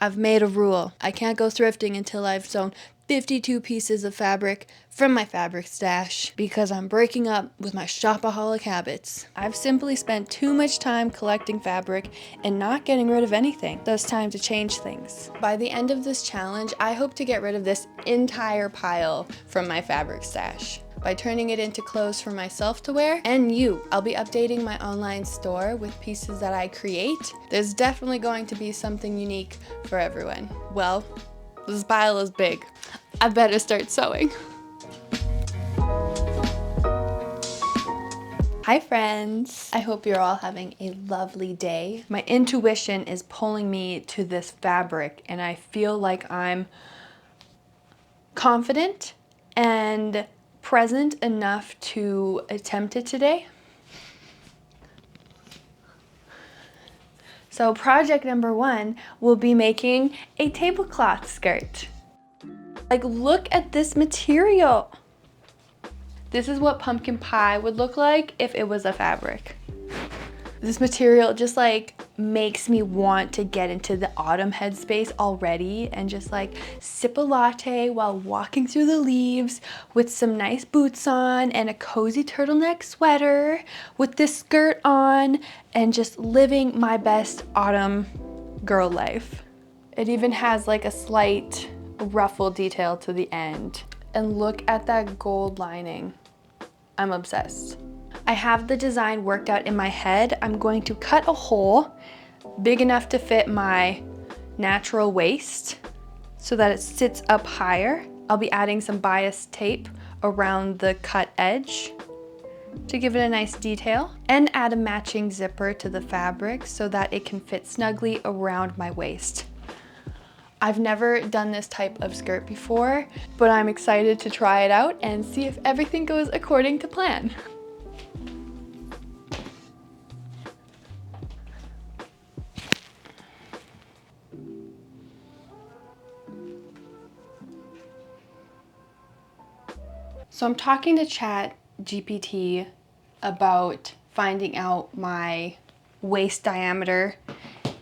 I've made a rule. I can't go thrifting until I've sewn 52 pieces of fabric from my fabric stash because I'm breaking up with my shopaholic habits. I've simply spent too much time collecting fabric and not getting rid of anything. So it's time to change things. By the end of this challenge, I hope to get rid of this entire pile from my fabric stash by turning it into clothes for myself to wear and you. I'll be updating my online store with pieces that I create. There's definitely going to be something unique for everyone. Well, this pile is big. I better start sewing. Hi friends! I hope you're all having a lovely day. My intuition is pulling me to this fabric and I feel like I'm confident and present enough to attempt it today. So project number 1 will be making a tablecloth skirt. Like, look at this material. This is what pumpkin pie would look like if it was a fabric. This material just like makes me want to get into the autumn headspace already and just like sip a latte while walking through the leaves with some nice boots on and a cozy turtleneck sweater with this skirt on and just living my best autumn girl life. It even has like a slight ruffle detail to the end. And look at that gold lining. I'm obsessed. I have the design worked out in my head. I'm going to cut a hole big enough to fit my natural waist so that it sits up higher. I'll be adding some bias tape around the cut edge to give it a nice detail and add a matching zipper to the fabric so that it can fit snugly around my waist. I've never done this type of skirt before, but I'm excited to try it out and see if everything goes according to plan. So I'm talking to ChatGPT about finding out my waist diameter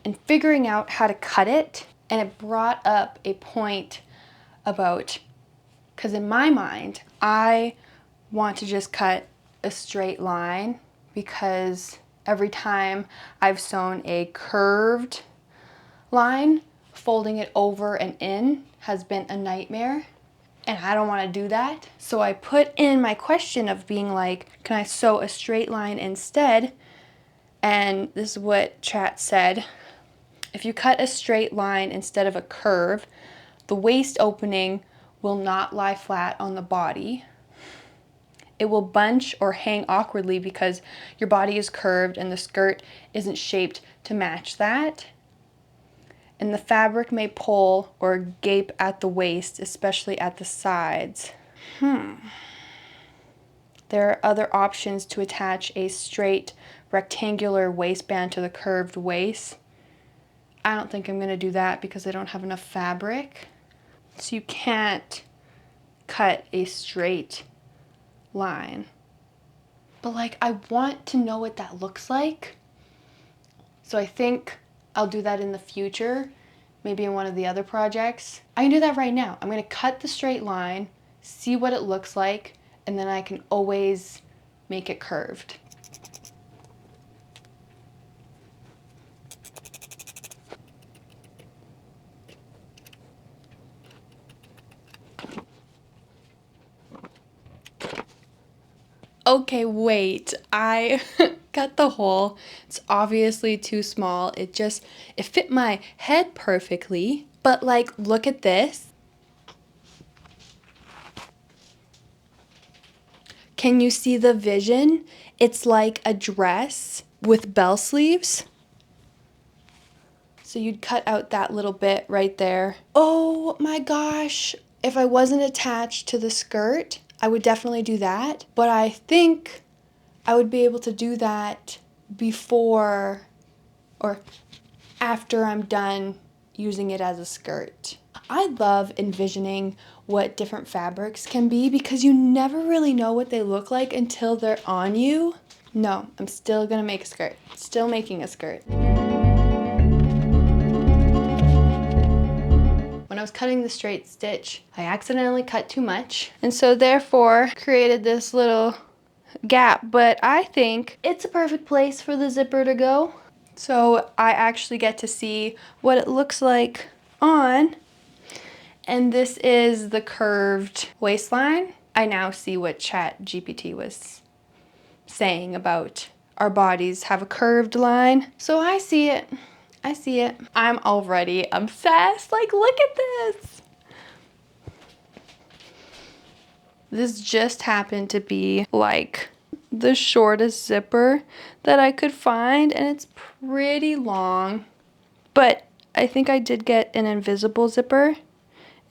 and figuring out how to cut it. And it brought up a point about, because in my mind, I want to just cut a straight line because every time I've sewn a curved line, folding it over and in has been a nightmare. And I don't want to do that. So I put in my question of being like, can I sew a straight line instead? And this is what Chat said. If you cut a straight line instead of a curve, the waist opening will not lie flat on the body. It will bunch or hang awkwardly because your body is curved and the skirt isn't shaped to match that. And the fabric may pull or gape at the waist, especially at the sides. There are other options to attach a straight rectangular waistband to the curved waist. I don't think I'm gonna do that because I don't have enough fabric. So you can't cut a straight line. But like, I want to know what that looks like. So I think I'll do that in the future, maybe in one of the other projects. I can do that right now. I'm gonna cut the straight line, see what it looks like, and then I can always make it curved. Okay, wait, I cut the hole. It's obviously too small. It fit my head perfectly, but like, look at this. Can you see the vision? It's like a dress with bell sleeves. So you'd cut out that little bit right there. Oh my gosh, if I wasn't attached to the skirt, I would definitely do that, but I think I would be able to do that before or after I'm done using it as a skirt. I love envisioning what different fabrics can be because you never really know what they look like until they're on you. No, I'm still gonna make a skirt. Still making a skirt. was cutting the straight stitch, I accidentally cut too much, and so therefore created this little gap, but I think it's a perfect place for the zipper to go. So I actually get to see what it looks like on, and this is the curved waistline. I now see what ChatGPT was saying about our bodies have a curved line. So I see it. I see it. I'm already obsessed. Like, look at this. This just happened to be like the shortest zipper that I could find, and it's pretty long. But I think I did get an invisible zipper,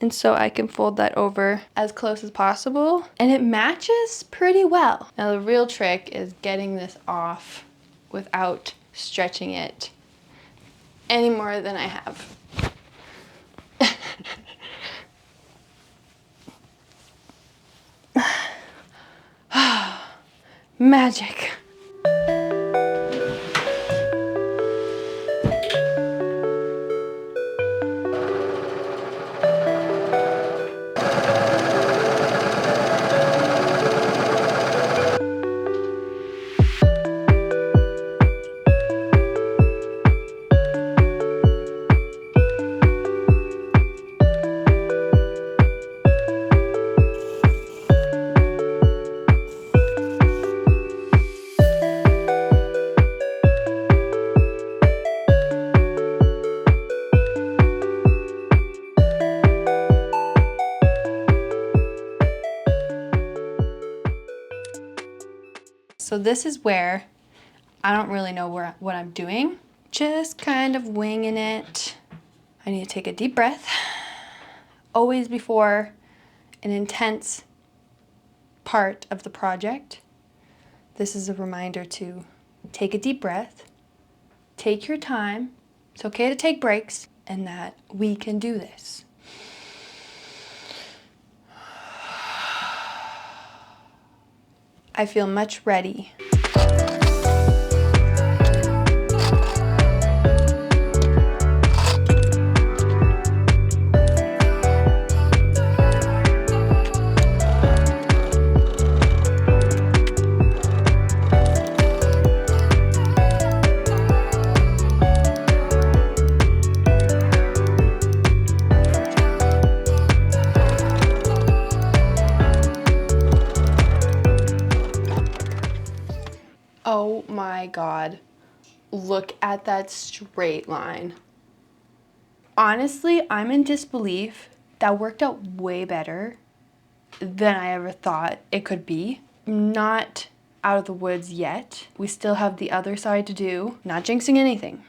and so I can fold that over as close as possible, and it matches pretty well. Now the real trick is getting this off without stretching it any more than I have. Magic. So this is where I don't really know what I'm doing. Just kind of winging it. I need to take a deep breath. Always before an intense part of the project. This is a reminder to take a deep breath. Take your time. It's okay to take breaks, and that we can do this. I feel much ready. Oh my God, look at that straight line. Honestly, I'm in disbelief. That worked out way better than I ever thought it could be. Not out of the woods yet. We still have the other side to do. Not jinxing anything.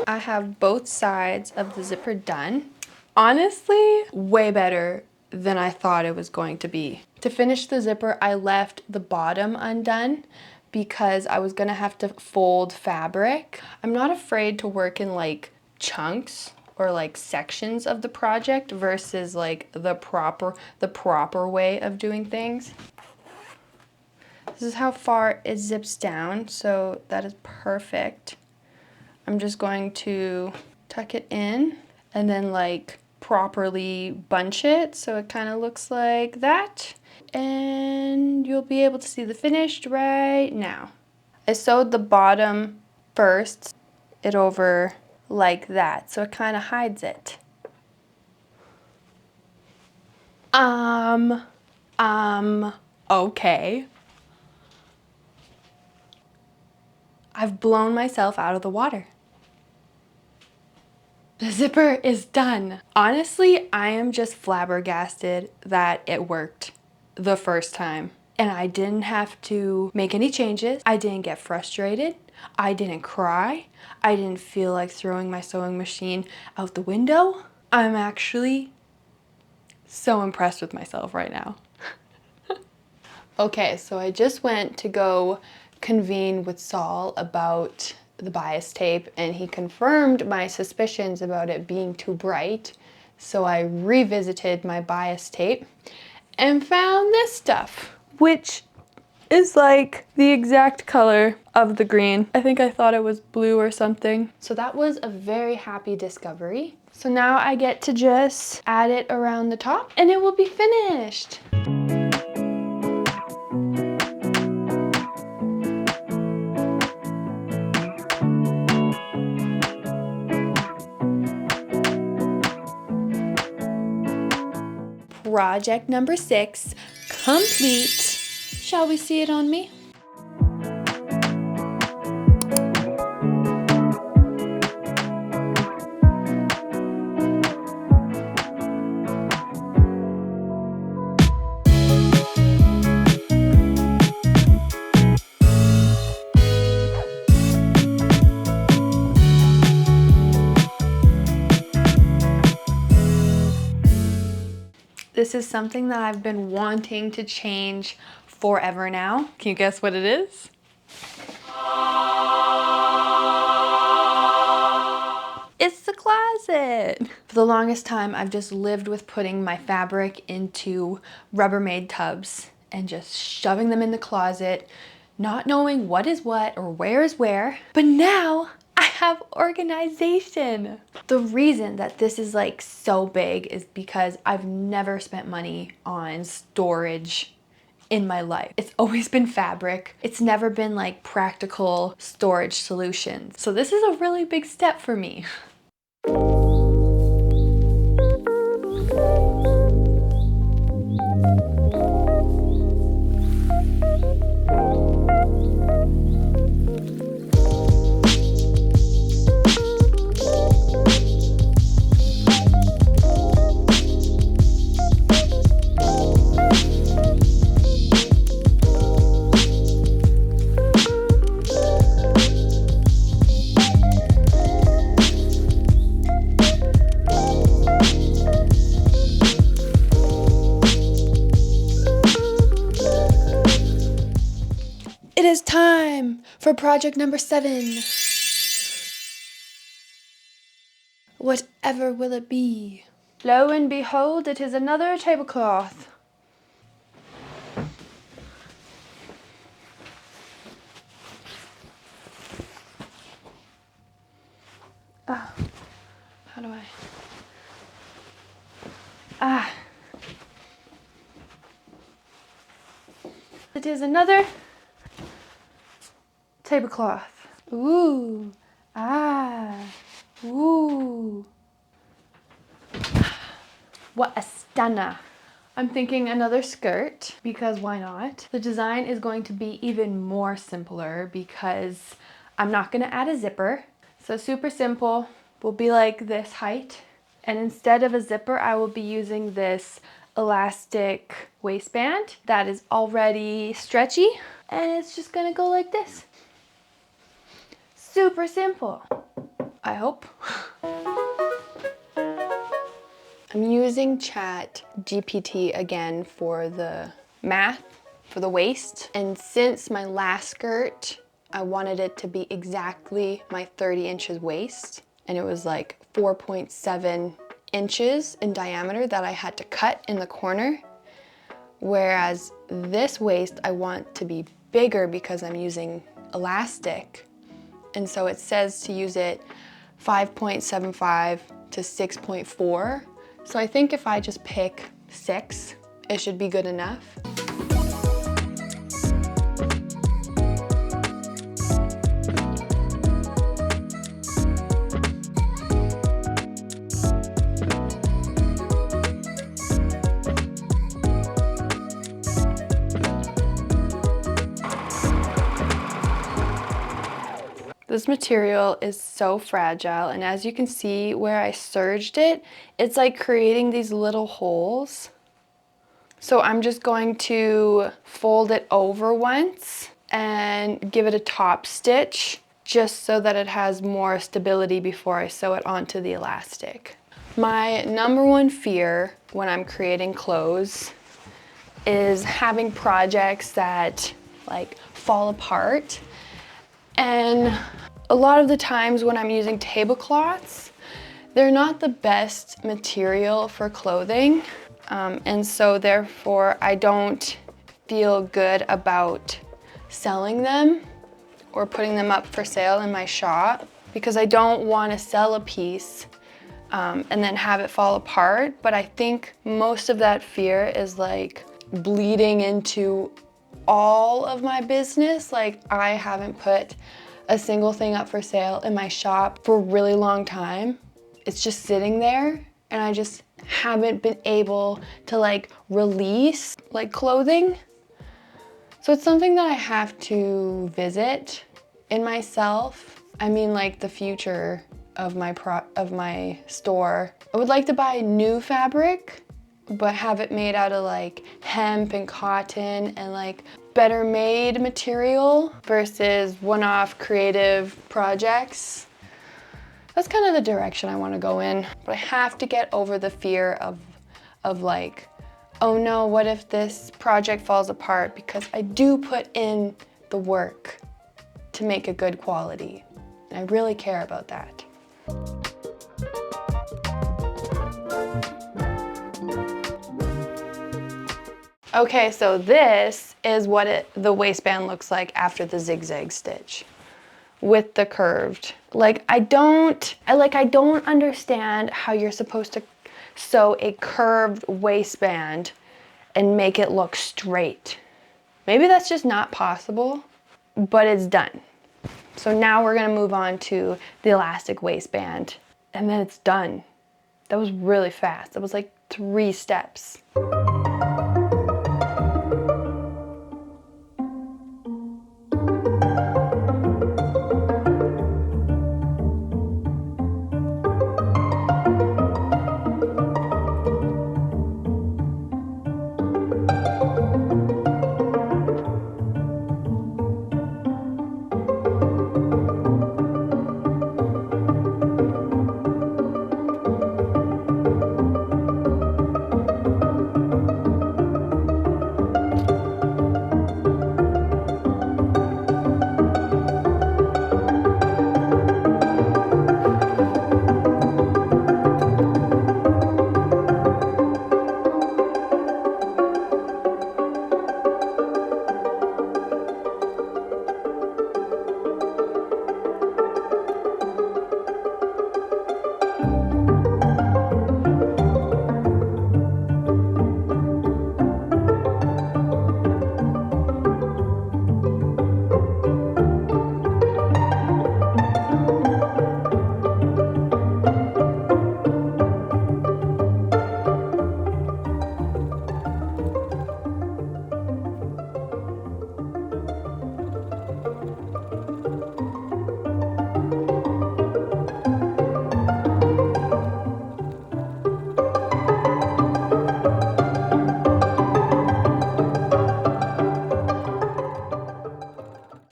I have both sides of the zipper done. Honestly, way better than I thought it was going to be. To finish the zipper, I left the bottom undone because I was gonna have to fold fabric. I'm not afraid to work in like chunks or like sections of the project versus like the proper way of doing things. This is how far it zips down, so that is perfect. I'm just going to tuck it in and then like properly bunch it so it kind of looks like that, and you'll be able to see the finished right now. I sewed the bottom first, it over like that, so it kind of hides it. Okay. I've blown myself out of the water. The zipper is done. Honestly, I am just flabbergasted that it worked the first time. And I didn't have to make any changes. I didn't get frustrated. I didn't cry. I didn't feel like throwing my sewing machine out the window. I'm actually so impressed with myself right now. Okay, so I just went to go convene with Saul about the bias tape, and he confirmed my suspicions about it being too bright. So I revisited my bias tape and found this stuff, which is like the exact color of the green. I think I thought it was blue or something. So that was a very happy discovery. So now I get to just add it around the top and it will be finished. Project number 6, complete. Shall we see it on me? This is something that I've been wanting to change forever now. Can you guess what it is? It's the closet. For the longest time, I've just lived with putting my fabric into Rubbermaid tubs and just shoving them in the closet, not knowing what is what or where is where. But now I have organization. The reason that this is like so big is because I've never spent money on storage in my life. It's always been fabric. It's never been like practical storage solutions. So this is a really big step for me. It is time for project number 7. Whatever will it be? Lo and behold, it is another tablecloth. Oh, how do I? It is another tablecloth. Ooh, ooh. What a stunner. I'm thinking another skirt because why not? The design is going to be even more simpler because I'm not gonna add a zipper. So super simple, will be like this height. And instead of a zipper, I will be using this elastic waistband that is already stretchy. And it's just gonna go like this. Super simple, I hope. I'm using ChatGPT again for the math, for the waist. And since my last skirt, I wanted it to be exactly my 30 inches waist. And it was like 4.7 inches in diameter that I had to cut in the corner. Whereas this waist, I want to be bigger because I'm using elastic. And so it says to use it 5.75 to 6.4. So I think if I just pick 6, it should be good enough. This material is so fragile, and as you can see where I serged it, it's like creating these little holes. So I'm just going to fold it over once and give it a top stitch just so that it has more stability before I sew it onto the elastic. My number one fear when I'm creating clothes is having projects that like fall apart. And a lot of the times when I'm using tablecloths, they're not the best material for clothing. And so therefore I don't feel good about selling them or putting them up for sale in my shop, because I don't want to sell a piece and then have it fall apart. But I think most of that fear is like bleeding into all of my business. Like, I haven't put a single thing up for sale in my shop for a really long time. It's just sitting there, and I just haven't been able to like release like clothing. So it's something that I have to visit in myself. I mean, like the future of my store. I would like to buy new fabric, but have it made out of like hemp and cotton and like better made material versus one-off creative projects. That's kind of the direction I want to go in. But I have to get over the fear of like, oh no, what if this project falls apart? Because I do put in the work to make a good quality. And I really care about that. Okay, so this is what the waistband looks like after the zigzag stitch with the curved. Like, I don't understand how you're supposed to sew a curved waistband and make it look straight. Maybe that's just not possible, but it's done. So now we're gonna move on to the elastic waistband, and then it's done. That was really fast. That was like 3 steps.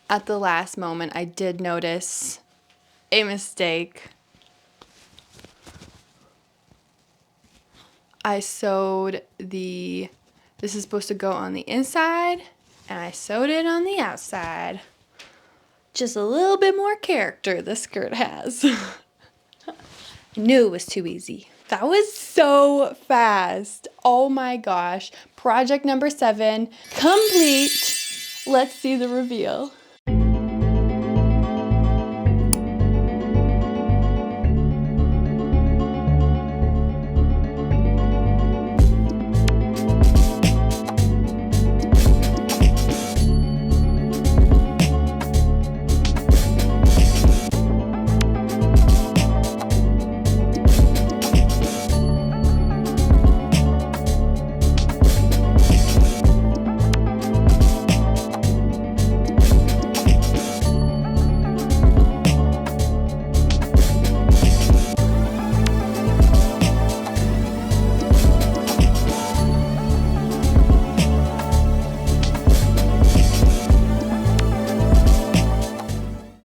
At the last moment, I did notice a mistake. I sewed this is supposed to go on the inside, and I sewed it on the outside. Just a little bit more character the skirt has. I knew it was too easy. That was so fast. Oh my gosh. Project number 7 complete. Let's see the reveal.